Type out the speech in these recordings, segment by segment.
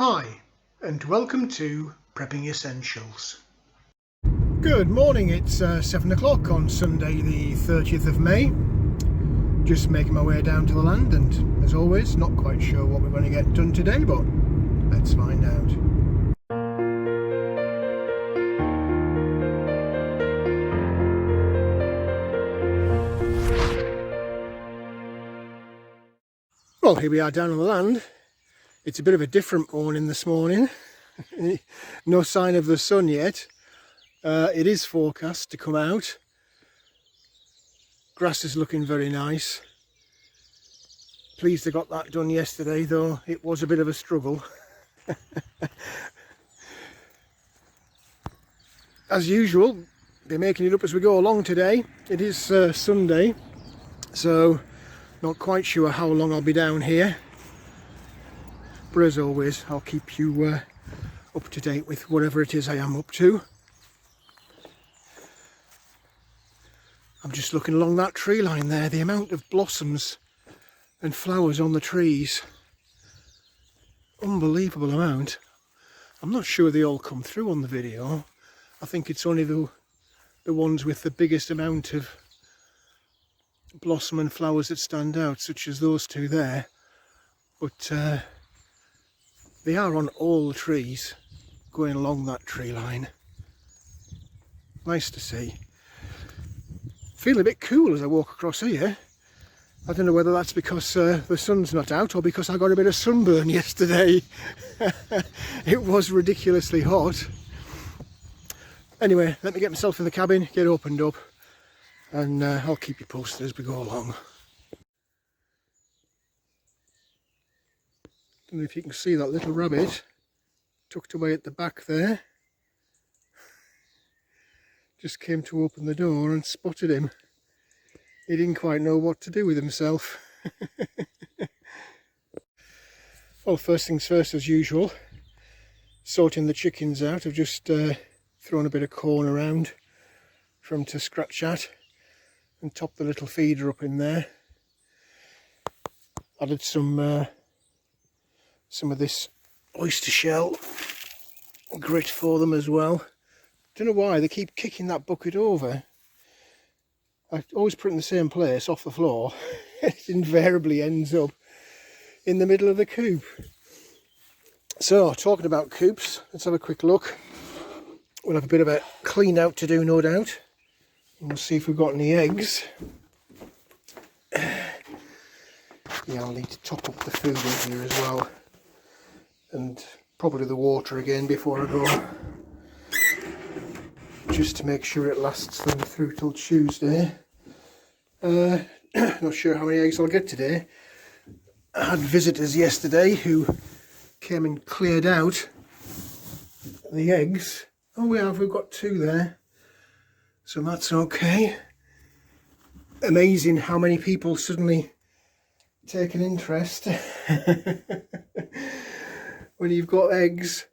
Hi, and welcome to Prepping Essentials. Good morning, it's 7 o'clock on Sunday the 30th of May. Just making my way down to the land, and as always, not quite sure what we're going to get done today, but let's find out. Well, here we are down on the land. It's a bit of a different morning this morning. No sign of the sun yet. It is forecast to come out. Grass is looking very nice. Pleased I got that done yesterday, though it was a bit of a struggle. As usual, they're making it up as we go along today. It is Sunday, so not quite sure how long I'll be down here. But as always, I'll keep you up to date with whatever it is I am up to. I'm just looking along that tree line there, the amount of blossoms and flowers on the trees. Unbelievable amount. I'm not sure they all come through on the video. I think it's only the ones with the biggest amount of blossom and flowers that stand out, such as those two there. But they are on all the trees going along that tree line. Nice to see. Feeling a bit cool as I walk across here. I don't know whether that's because the sun's not out or because I got a bit of sunburn yesterday. It was ridiculously hot. Anyway, let me get myself in the cabin, get opened up, and I'll keep you posted as we go along. Don't know if you can see that little rabbit tucked away at the back there. Just came to open the door and spotted him. He didn't quite know what to do with himself. Well, first things first, as usual, sorting the chickens out. I've just thrown a bit of corn around for them to scratch at and top the little feeder up in there. Added some of this oyster shell grit for them as well. Don't know why they keep kicking that bucket over. I always put it in the same place off the floor. It invariably ends up in the middle of the coop. So, talking about coops, let's have a quick look. We'll have a bit of a clean out to do, no doubt. And we'll see if we've got any eggs. Yeah, I'll need to top up the food in here as well. And probably the water again before I go. Just to make sure it lasts them through till Tuesday. Not sure how many eggs I'll get today. I had visitors yesterday who came and cleared out the eggs. Oh, we've got two there, so that's okay. Amazing how many people suddenly take an interest when you've got eggs.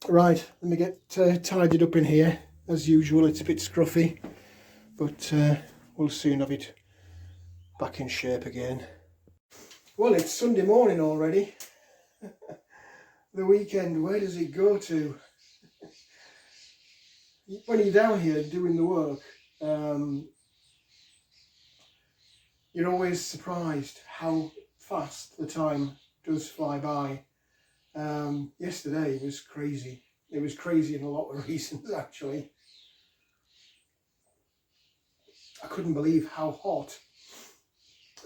Right, let me get tidied up in here. As usual, it's a bit scruffy, but we'll soon have it back in shape again. Well, it's Sunday morning already. The weekend, where does it go to? When you're down here doing the work, you're always surprised how fast the time does fly by. Yesterday was crazy. It was crazy in a lot of reasons, actually. I couldn't believe how hot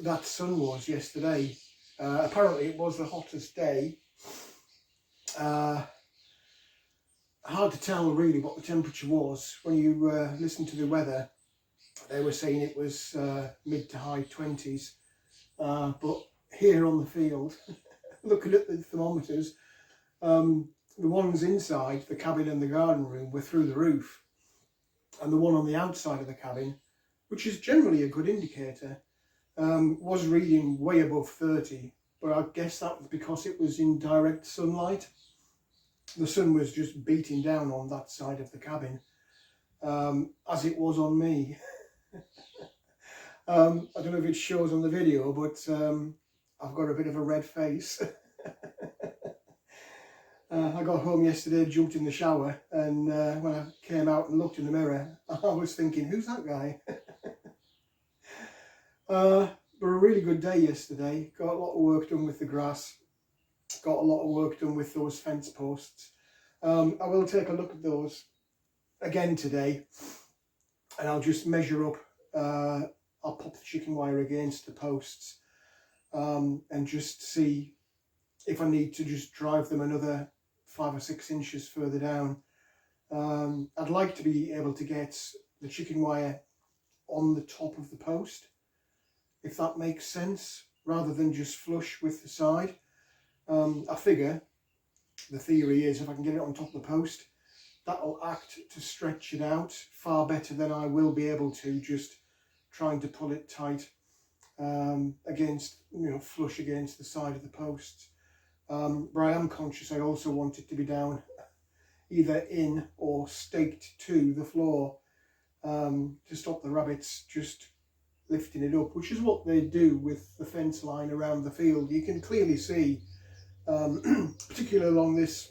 that sun was yesterday. Apparently it was the hottest day. Hard to tell really what the temperature was. When you listen to the weather, they were saying it was mid to high 20s. But here on the field, looking at the thermometers, the ones inside the cabin and the garden room were through the roof, and the one on the outside of the cabin, which is generally a good indicator, was reading way above 30, but I guess that was because it was in direct sunlight. The sun was just beating down on that side of the cabin, as it was on me. I don't know if it shows on the video, but I've got a bit of a red face. I got home yesterday, jumped in the shower, and when I came out and looked in the mirror, I was thinking, who's that guy? But a really good day yesterday. Got a lot of work done with the grass. Got a lot of work done with those fence posts. I will take a look at those again today, and I'll just measure up. I'll pop the chicken wire against the posts and just see if I need to just drive them another 5 or 6 inches further down. I'd like to be able to get the chicken wire on the top of the post, if that makes sense, rather than just flush with the side. I figure the theory is if I can get it on top of the post, that'll act to stretch it out far better than I will be able to just trying to pull it tight against, flush against the side of the posts. But I am conscious I also want it to be down either in or staked to the floor to stop the rabbits just lifting it up, which is what they do with the fence line around the field. You can clearly see, particularly along this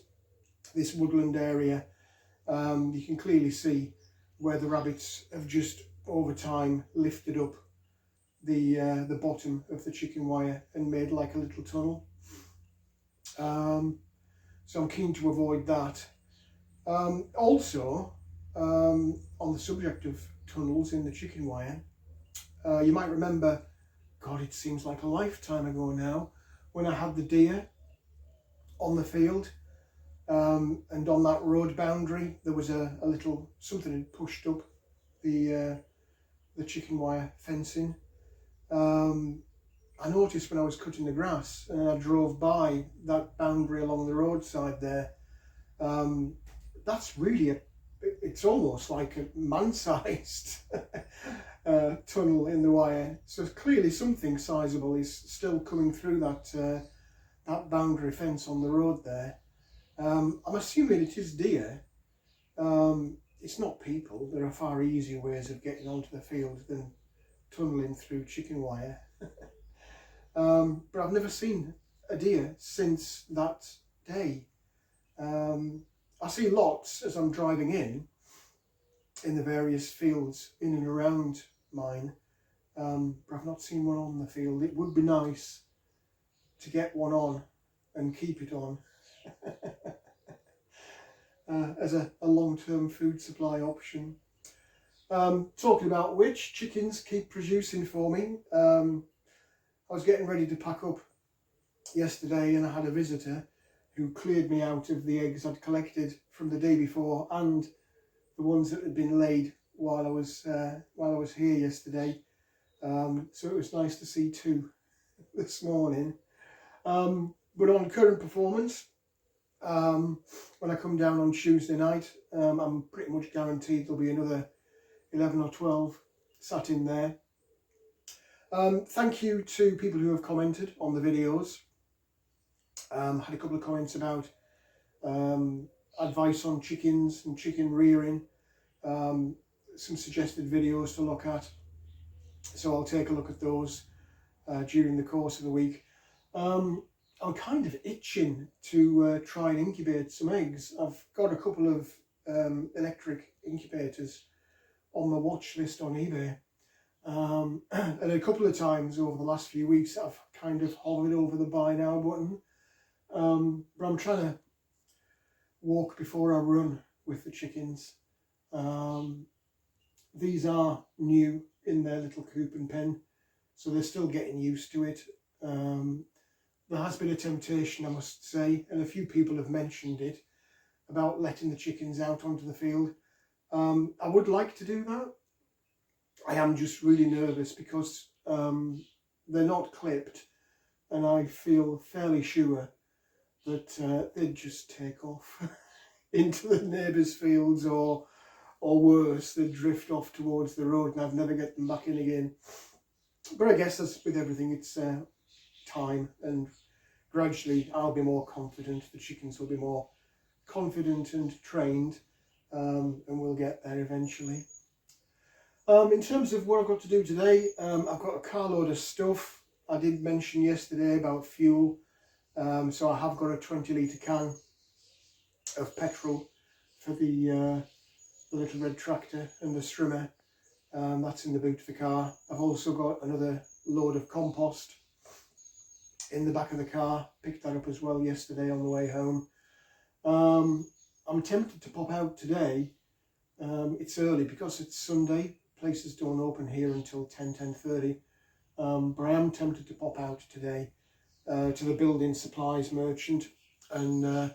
woodland area, you can clearly see where the rabbits have just over time lifted up the bottom of the chicken wire and made like a little tunnel. So I'm keen to avoid that. Also, on the subject of tunnels in the chicken wire, you might remember, God, it seems like a lifetime ago now, when I had the deer on the field, and on that road boundary there was a little something had pushed up the chicken wire fencing. I noticed when I was cutting the grass and I drove by that boundary along the roadside there, that's really it's almost like a man-sized tunnel in the wire. So clearly something sizable is still coming through that boundary fence on the road there. I'm assuming it is deer. It's not people. There are far easier ways of getting onto the field than tunnelling through chicken wire. But I've never seen a deer since that day. I see lots as I'm driving in the various fields in and around mine, but I've not seen one on the field. It would be nice to get one on and keep it on as a long-term food supply option. Talking about which, chickens keep producing for me. I was getting ready to pack up yesterday and I had a visitor who cleared me out of the eggs I'd collected from the day before and the ones that had been laid while I was here yesterday. So it was nice to see 2 this morning. But on current performance, when I come down on Tuesday night, I'm pretty much guaranteed there'll be another 11 or 12 sat in there. Thank you to people who have commented on the videos. Had a couple of comments about advice on chickens and chicken rearing, some suggested videos to look at, so I'll take a look at those during the course of the week. I'm kind of itching to try and incubate some eggs. I've got a couple of electric incubators on my watch list on eBay, and a couple of times over the last few weeks I've kind of hovered over the buy now button, but I'm trying to walk before I run with the chickens. These are new in their little coop and pen, so they're still getting used to it. There has been a temptation, I must say, and a few people have mentioned it, about letting the chickens out onto the field. I would like to do that. I am just really nervous because they're not clipped, and I feel fairly sure that they'd just take off into the neighbours' fields, or worse, they'd drift off towards the road and I'd never get them back in again. But I guess as with everything, it's time, and gradually I'll be more confident, the chickens will be more confident and trained, and we'll get there eventually. In terms of what I've got to do today, I've got a carload of stuff. I did mention yesterday about fuel, so I have got a 20 litre can of petrol for the little red tractor and the strimmer. That's in the boot of the car. I've also got another load of compost in the back of the car. Picked that up as well yesterday on the way home. I'm tempted to pop out today. It's early because it's Sunday. Places don't open here until 10:30. But I am tempted to pop out today to the building supplies merchant and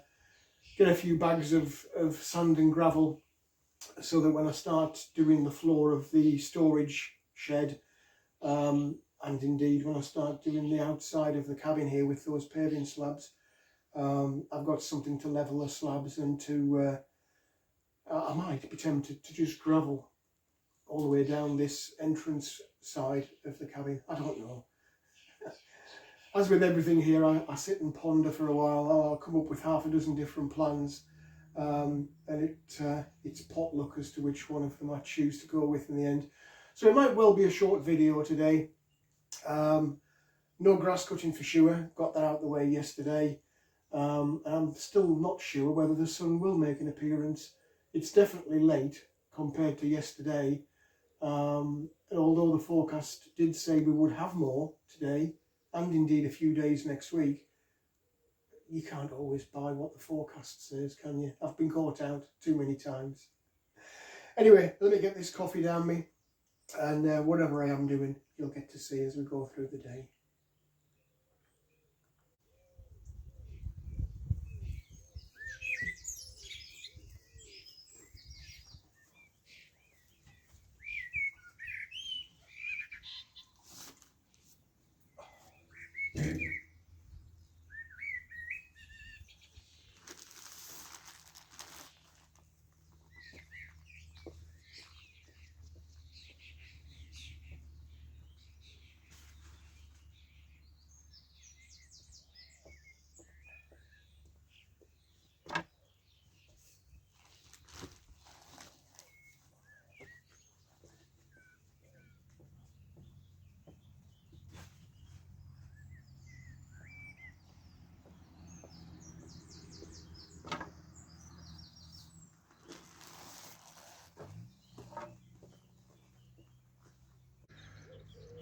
get a few bags of sand and gravel, so that when I start doing the floor of the storage shed, and indeed when I start doing the outside of the cabin here with those paving slabs, I've got something to level the slabs and to, I might be tempted to just gravel all the way down this entrance side of the cabin. I don't know. As with everything here, I sit and ponder for a while. I'll come up with half a dozen different plans, and it's potluck as to which one of them I choose to go with in the end. So it might well be a short video today. No grass cutting for sure, got that out of the way yesterday. I'm still not sure whether the sun will make an appearance. It's definitely late compared to yesterday, and although the forecast did say we would have more today, and indeed a few days next week, you can't always buy what the forecast says, can you? I've been caught out too many times. Anyway, let me get this coffee down me, and whatever I am doing, you'll get to see as we go through the day.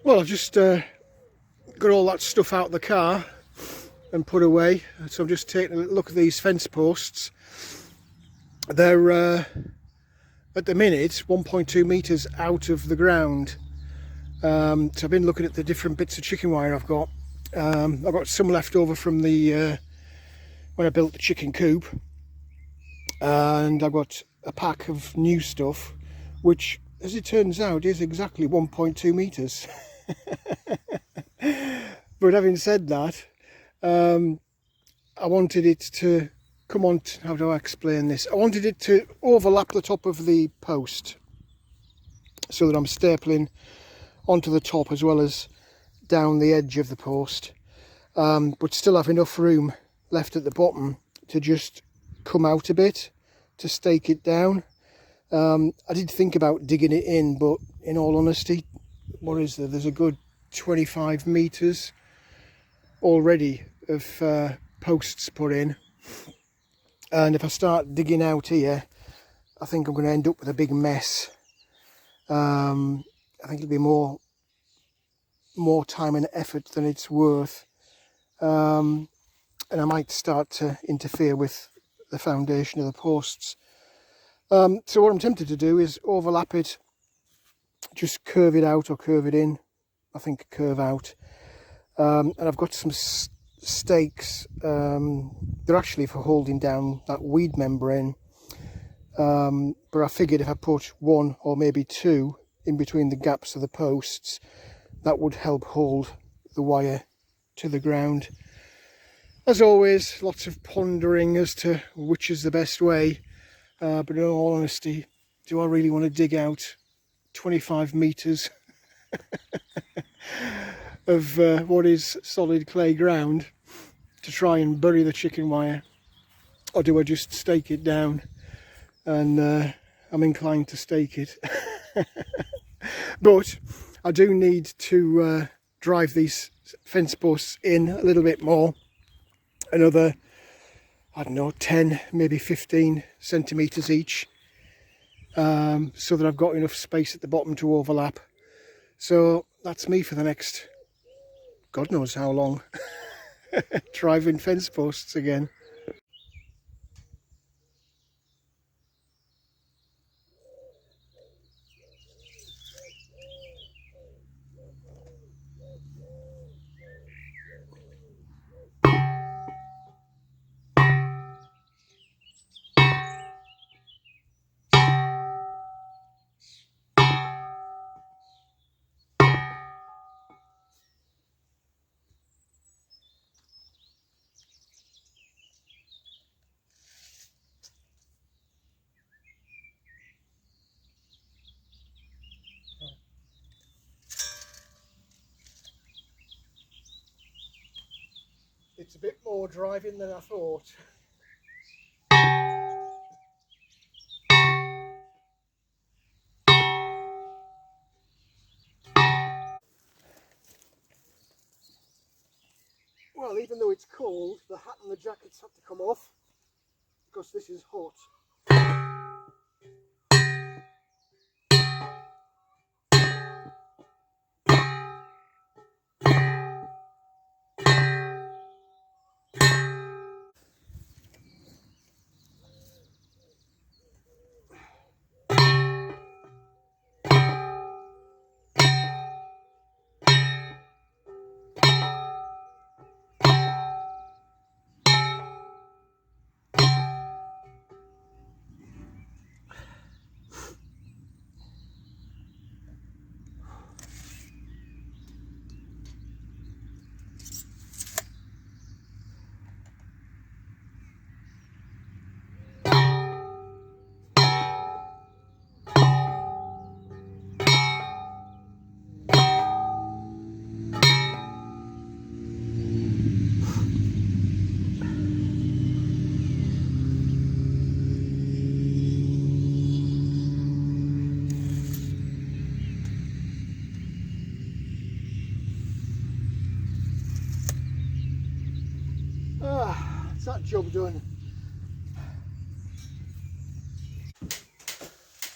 Well, I've just got all that stuff out of the car and put away, so I'm just taking a look at these fence posts. They're at the minute 1.2 metres out of the ground. So I've been looking at the different bits of chicken wire I've got. I've got some left over from the when I built the chicken coop, and I've got a pack of new stuff, which, as it turns out, is exactly 1.2 metres. But having said that, I wanted it to come on, how do I explain this? I wanted it to overlap the top of the post so that I'm stapling onto the top as well as down the edge of the post, but still have enough room left at the bottom to just come out a bit to stake it down. I did think about digging it in, but in all honesty, what is there? There's a good 25 metres already of posts put in, and if I start digging out here, I think I'm going to end up with a big mess. I think it'll be more time and effort than it's worth, and I might start to interfere with the foundation of the posts. So what I'm tempted to do is overlap it, just curve it out or curve it in. I think curve out. And I've got some stakes. They're actually for holding down that weed membrane. But I figured if I put one or maybe two in between the gaps of the posts, that would help hold the wire to the ground. As always, lots of pondering as to which is the best way. But in all honesty, do I really want to dig out 25 metres of what is solid clay ground to try and bury the chicken wire? Or do I just stake it down? And I'm inclined to stake it. But I do need to drive these fence posts in a little bit more. Another I don't know, 10, maybe 15 centimetres each, so that I've got enough space at the bottom to overlap. So that's me for the next, God knows how long, driving fence posts again. It's a bit more driving than I thought. Well, even though it's cold, the hat and the jackets have to come off because this is hot. That's that job done.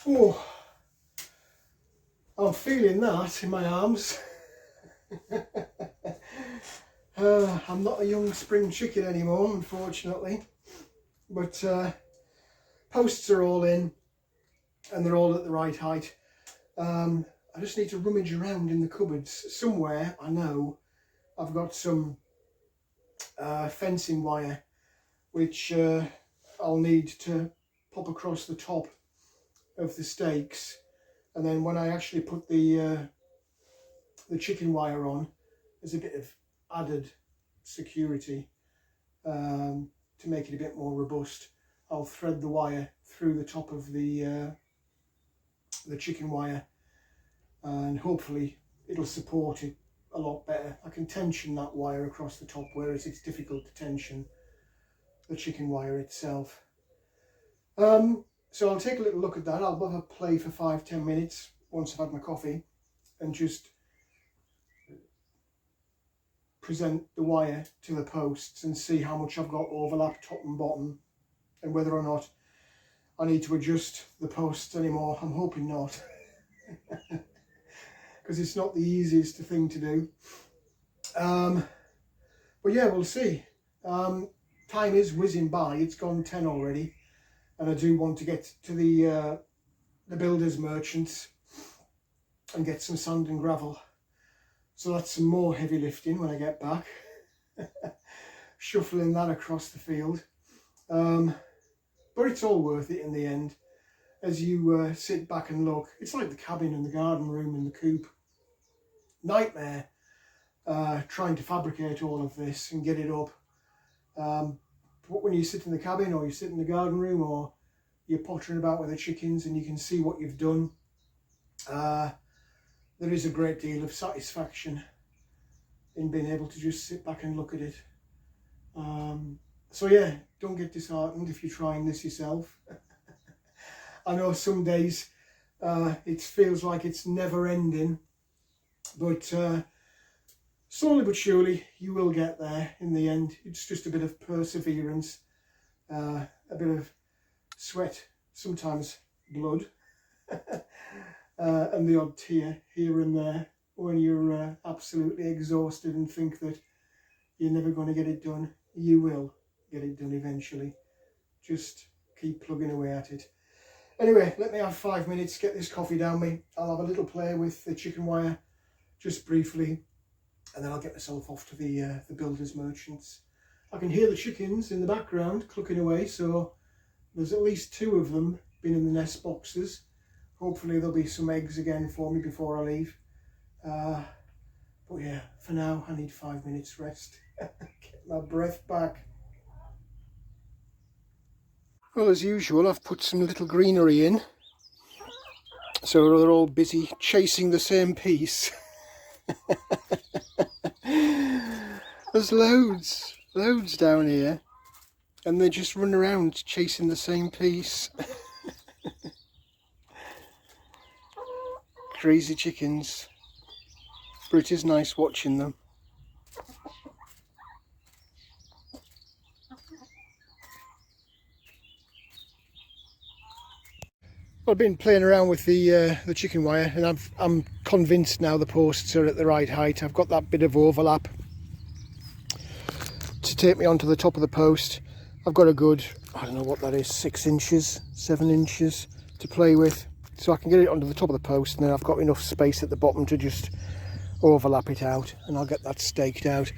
Oh, I'm feeling that in my arms. I'm not a young spring chicken anymore, unfortunately, but posts are all in and they're all at the right height. I just need to rummage around in the cupboards. Somewhere, I know, I've got some fencing wire which I'll need to pop across the top of the stakes, and then when I actually put the chicken wire on, there's a bit of added security to make it a bit more robust. I'll thread the wire through the top of the chicken wire, and hopefully it'll support it a lot better. I can tension that wire across the top, whereas it's difficult to tension the chicken wire itself. So I'll take a little look at that. I'll have a play for 5-10 minutes once I've had my coffee and just present the wire to the posts and see how much I've got overlap top and bottom, and whether or not I need to adjust the posts anymore. I'm hoping not, because it's not the easiest thing to do. But yeah, we'll see. Time is whizzing by. It's gone 10 already, and I do want to get to the builders merchants and get some sand and gravel. So that's some more heavy lifting when I get back. Shuffling that across the field. But it's all worth it in the end. As you sit back and look, it's like the cabin and the garden room and the coop. Nightmare trying to fabricate all of this and get it up. But when you sit in the cabin, or you sit in the garden room, or you're pottering about with the chickens and you can see what you've done, there is a great deal of satisfaction in being able to just sit back and look at it. So yeah, don't get disheartened if you're trying this yourself. I know some days it feels like it's never ending, but slowly but surely you will get there in the end. It's just a bit of perseverance a bit of sweat, sometimes blood, and the odd tear here and there when you're absolutely exhausted and think that you're never going to get it done. You will get it done eventually. Just keep plugging away at it. Anyway, let me have 5 minutes, get this coffee down me. I'll have a little play with the chicken wire just briefly, and then I'll get myself off to the builders merchants. I can hear the chickens in the background clucking away, so there's at least 2 of them been in the nest boxes. Hopefully there'll be some eggs again for me before I leave. But yeah, for now I need 5 minutes rest. Get my breath back. Well, as usual, I've put some little greenery in, so they're all busy chasing the same piece. There's loads down here, and they just run around chasing the same piece. Crazy chickens, but it is nice watching them. I've been playing around with the chicken wire, and I'm convinced now the posts are at the right height. I've got that bit of overlap to take me onto the top of the post. I've got a good, I don't know what that is, 6 inches, 7 inches to play with, so I can get it onto the top of the post, and then I've got enough space at the bottom to just overlap it out, and I'll get that staked out.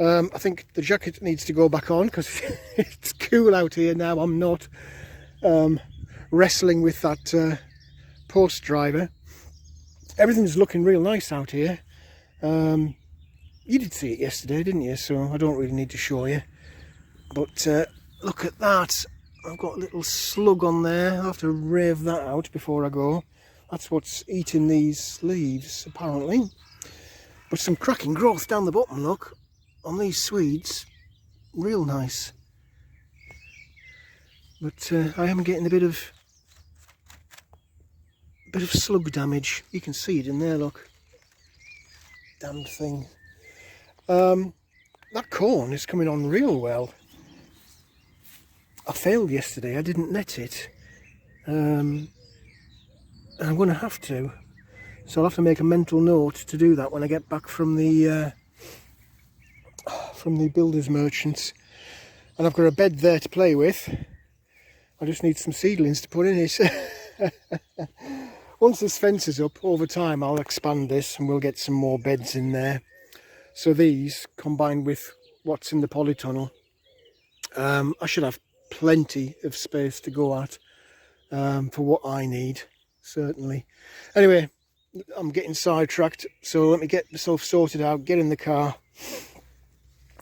I think the jacket needs to go back on because it's cool out here now. I'm not wrestling with that post driver. Everything's looking real nice out here. You did see it yesterday, didn't you? So I don't really need to show you. But look at that. I've got a little slug on there. I'll have to rave that out before I go. That's what's eating these leaves, apparently. But some cracking growth down the bottom, look, on these Swedes. Real nice. But I am getting a bit of slug damage. You can see it in there, look. Damned thing. That corn is coming on real well. I failed yesterday, I didn't net it. And I'm going to have to. So I'll have to make a mental note to do that when I get back from the builders merchants. And I've got a bed there to play with. I just need some seedlings to put in it. Once this fence is up, over time I'll expand this and we'll get some more beds in there. So these, combined with what's in the polytunnel, I should have plenty of space to go at for what I need, certainly. Anyway, I'm getting sidetracked, so let me get myself sorted out, get in the car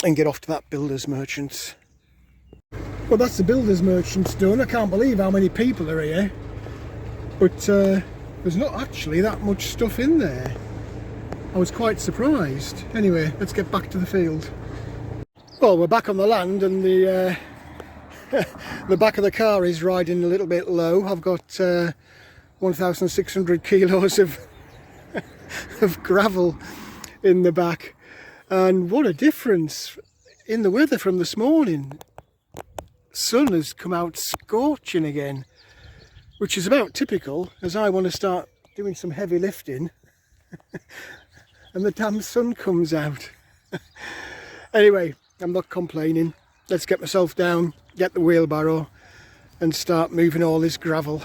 and get off to that builder's merchants. Well, that's the builder's merchants done. I can't believe how many people are here, but there's not actually that much stuff in there. I was quite surprised. Anyway, let's get back to the field. Well, we're back on the land, and the the back of the car is riding a little bit low. I've got 1,600 kilos of gravel in the back, and what a difference in the weather from this morning. Sun has come out scorching again, which is about typical, as I want to start doing some heavy lifting and the damn sun comes out. Anyway, I'm not complaining. Let's get myself down, get the wheelbarrow and start moving all this gravel.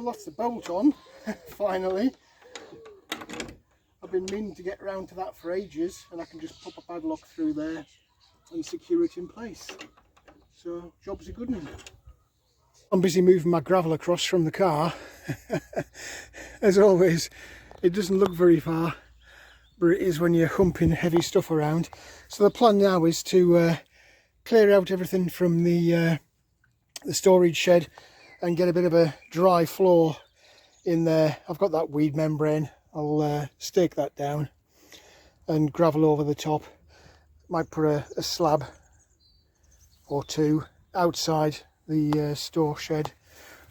Well, that's the bolt on, finally. I've been meaning to get round to that for ages, and I can just pop a padlock through there and secure it in place. So, job's a good one. I'm busy moving my gravel across from the car. As always, it doesn't look very far, but it is when you're humping heavy stuff around. So the plan now is to clear out everything from the storage shed and get a bit of a dry floor in there. I've got that weed membrane. I'll stake that down and gravel over the top. Might put a slab or two outside the store shed,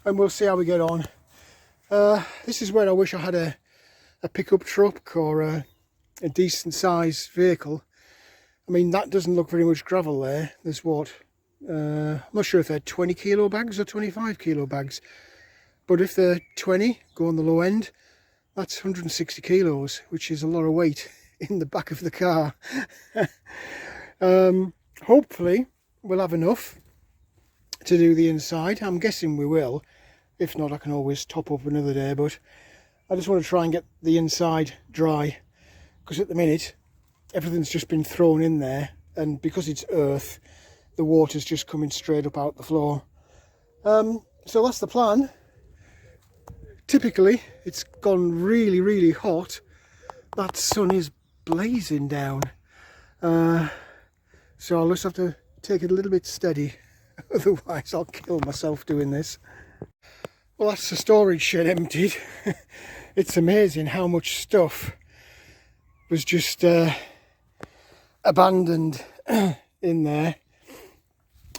and we'll see how we get on. This is where I wish I had a pickup truck or a decent sized vehicle. I mean, that doesn't look very much gravel there. There's what? I'm not sure if they're 20 kilo bags or 25 kilo bags, but if they're 20, go on the low end, that's 160 kilos, which is a lot of weight in the back of the car. Hopefully we'll have enough to do the inside. I'm guessing we will. If not, I can always top up another day, but I just want to try and get the inside dry, because at the minute everything's just been thrown in there, and because it's earth, the water's just coming straight up out the floor. So that's the plan. Typically it's gone really hot. That sun is blazing down, so I'll just have to take it a little bit steady, otherwise I'll kill myself doing this. Well, that's the storage shed emptied. It's amazing how much stuff was just abandoned in there.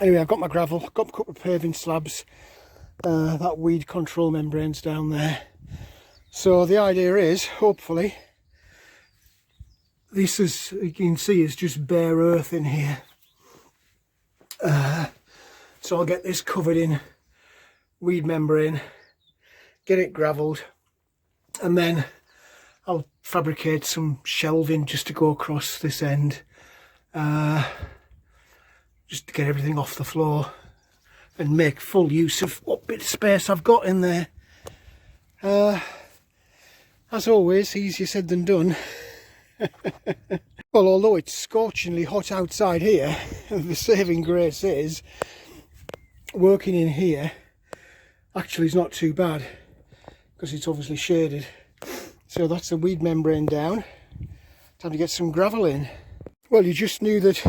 Anyway, I've got my gravel, got a couple of paving slabs, that weed control membrane's down there. So the idea is, hopefully, this, as you can see, is just bare earth in here. So I'll get this covered in weed membrane, get it gravelled, and then I'll fabricate some shelving just to go across this end, just to get everything off the floor and make full use of what bit of space I've got in there. As always, easier said than done. Well, although it's scorchingly hot outside here, the saving grace is working in here actually is not too bad, because it's obviously shaded. So that's the weed membrane down. Time to get some gravel in. Well, you just knew that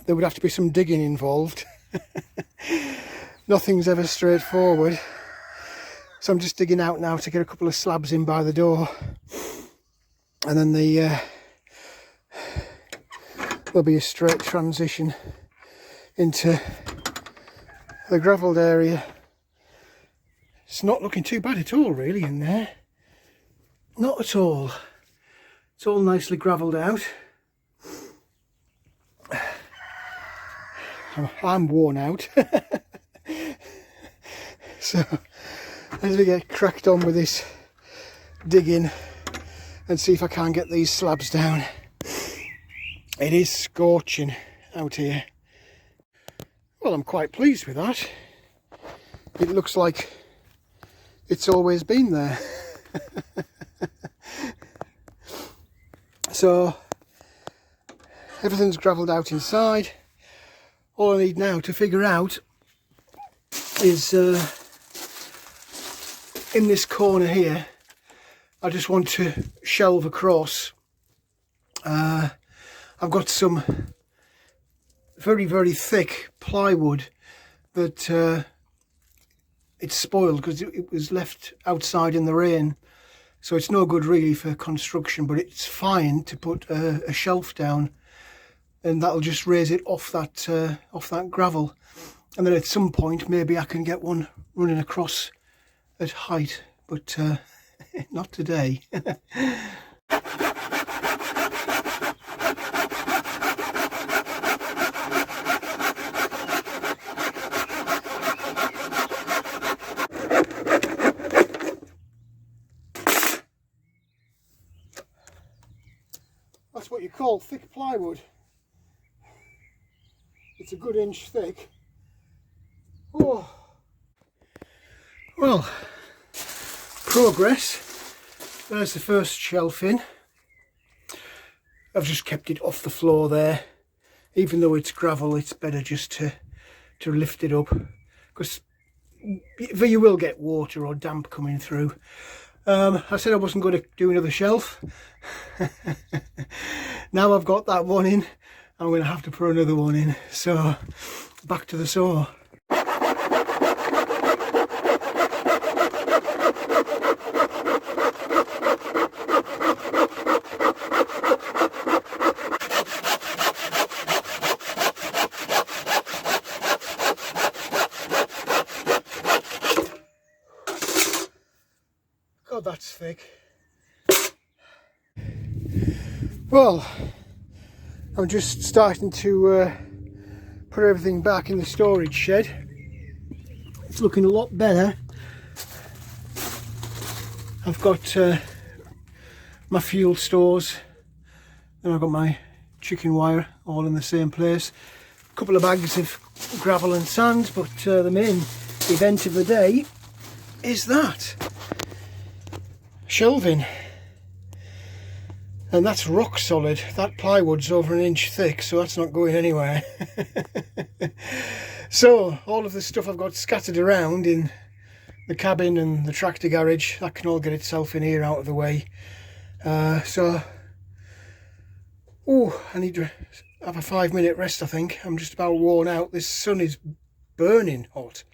there would have to be some digging involved. Nothing's ever straightforward. So I'm just digging out now to get a couple of slabs in by the door, and then there'll be a straight transition into the gravelled area. It's not looking too bad at all, really, in there. Not at all. It's all nicely gravelled out. I'm worn out. So as we get cracked on with this digging and see if I can get these slabs down. It is scorching out here. Well, I'm quite pleased with that. It looks like it's always been there. So everything's gravelled out inside. All I need now to figure out is in this corner here, I just want to shelve across. I've got some very thick plywood that it's spoiled because it was left outside in the rain, so it's no good really for construction, but it's fine to put a shelf down, and that'll just raise it off that gravel. And then at some point maybe I can get one running across at height, but not today. That's what you call thick plywood. It's a good inch thick. Oh. Well, Well, progress. There's the first shelf in. I've just kept it off the floor there. Even though it's gravel, it's better just to lift it up, because you will get water or damp coming through. I said I wasn't going to do another shelf. Now I've got that one in, I'm going to have to put another one in. So back to the saw. God, that's thick. Well, I'm just starting to put everything back in the storage shed. It's looking a lot better. I've got my fuel stores, and I've got my chicken wire all in the same place. A couple of bags of gravel and sand, but the main event of the day is that shelving, and that's rock solid. That plywood's over an inch thick, so that's not going anywhere. So all of the stuff I've got scattered around in the cabin and the tractor garage, that can all get itself in here out of the way. So I need to have a 5-minute rest. I think I'm just about worn out. This sun is burning hot,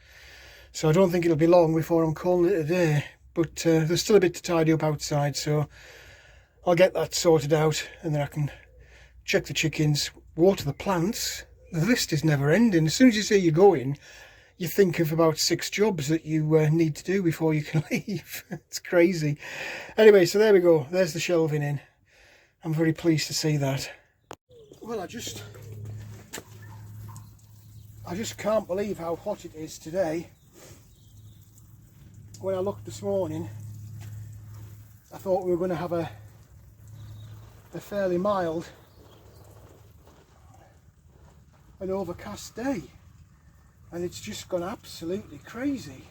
so I don't think it'll be long before I'm calling it a day. But there's still a bit to tidy up outside, so I'll get that sorted out, and then I can check the chickens, water the plants. The list is never ending. As soon as you say you're going, you think of about 6 jobs that you need to do before you can leave. It's crazy. Anyway, so there we go. There's the shelving in. I'm very pleased to see that. Well, I just can't believe how hot it is today. When I looked this morning, I thought we were going to have a fairly mild and overcast day, and it's just gone absolutely crazy.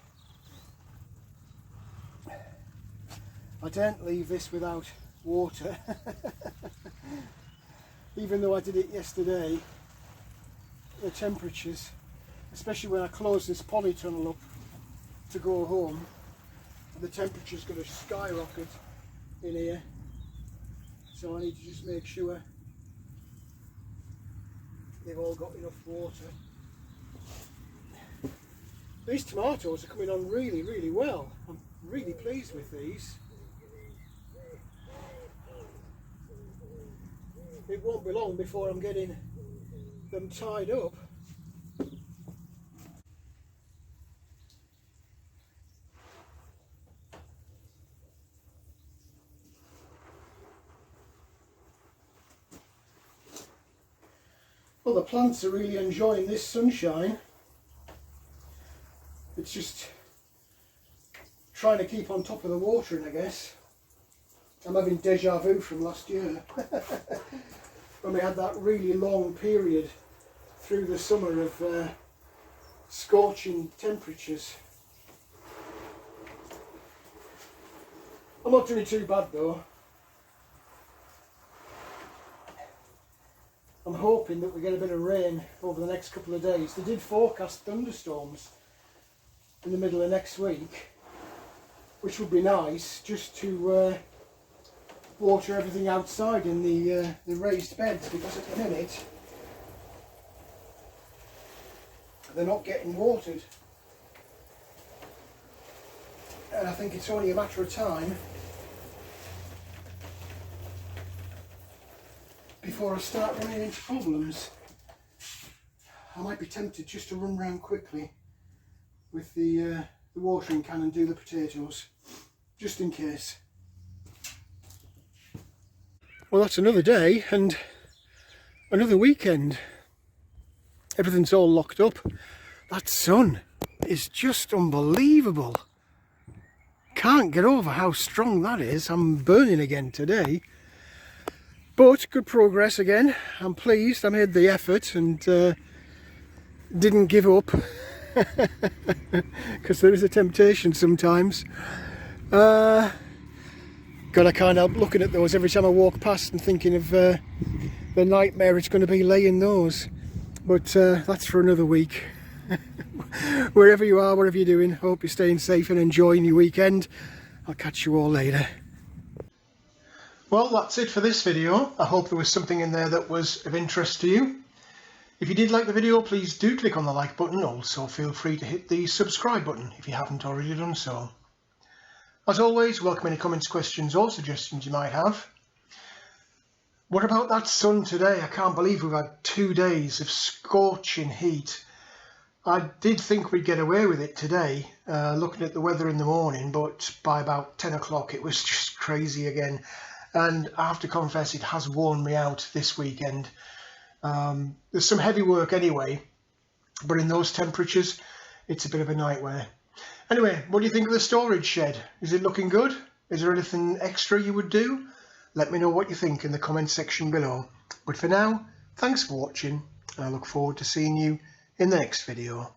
I daren't leave this without water. Even though I did it yesterday, the temperatures, especially when I close this polytunnel up to go home, the temperature's going to skyrocket in here, so I need to just make sure they've all got enough water. These tomatoes are coming on really, really well. I'm really pleased with these. It won't be long before I'm getting them tied up. Well, the plants are really enjoying this sunshine. It's just trying to keep on top of the watering, I guess. I'm having deja vu from last year when we had that really long period through the summer of scorching temperatures. I'm not doing too bad though. I'm hoping that we get a bit of rain over the next couple of days. They did forecast thunderstorms in the middle of next week, which would be nice, just to water everything outside in the raised beds, because at the minute they're not getting watered, and I think it's only a matter of time before I start running into problems. I might be tempted just to run round quickly with the watering can and do the potatoes, just in case. Well, that's another day and another weekend. Everything's all locked up. That sun is just unbelievable. Can't get over how strong that is. I'm burning again today. But good progress again. I'm pleased. I made the effort and didn't give up. because there is a temptation sometimes. God, I can't help looking at those every time I walk past and thinking of the nightmare it's going to be laying those. But that's for another week. Wherever you are, whatever you're doing, hope you're staying safe and enjoying your weekend. I'll catch you all later. Well, that's it for this video. I hope there was something in there that was of interest to you. If you did like the video, please do click on the like button. Also, feel free to hit the subscribe button if you haven't already done so. As always, welcome any comments, questions or suggestions you might have. What about that sun today? I can't believe we've had 2 days of scorching heat. I did think we'd get away with it today, looking at the weather in the morning, but by about 10 o'clock it was just crazy again. And I have to confess, it has worn me out this weekend. There's some heavy work anyway, but in those temperatures, it's a bit of a nightmare. Anyway, what do you think of the storage shed? Is it looking good? Is there anything extra you would do? Let me know what you think in the comment section below. But for now, thanks for watching, and I look forward to seeing you in the next video.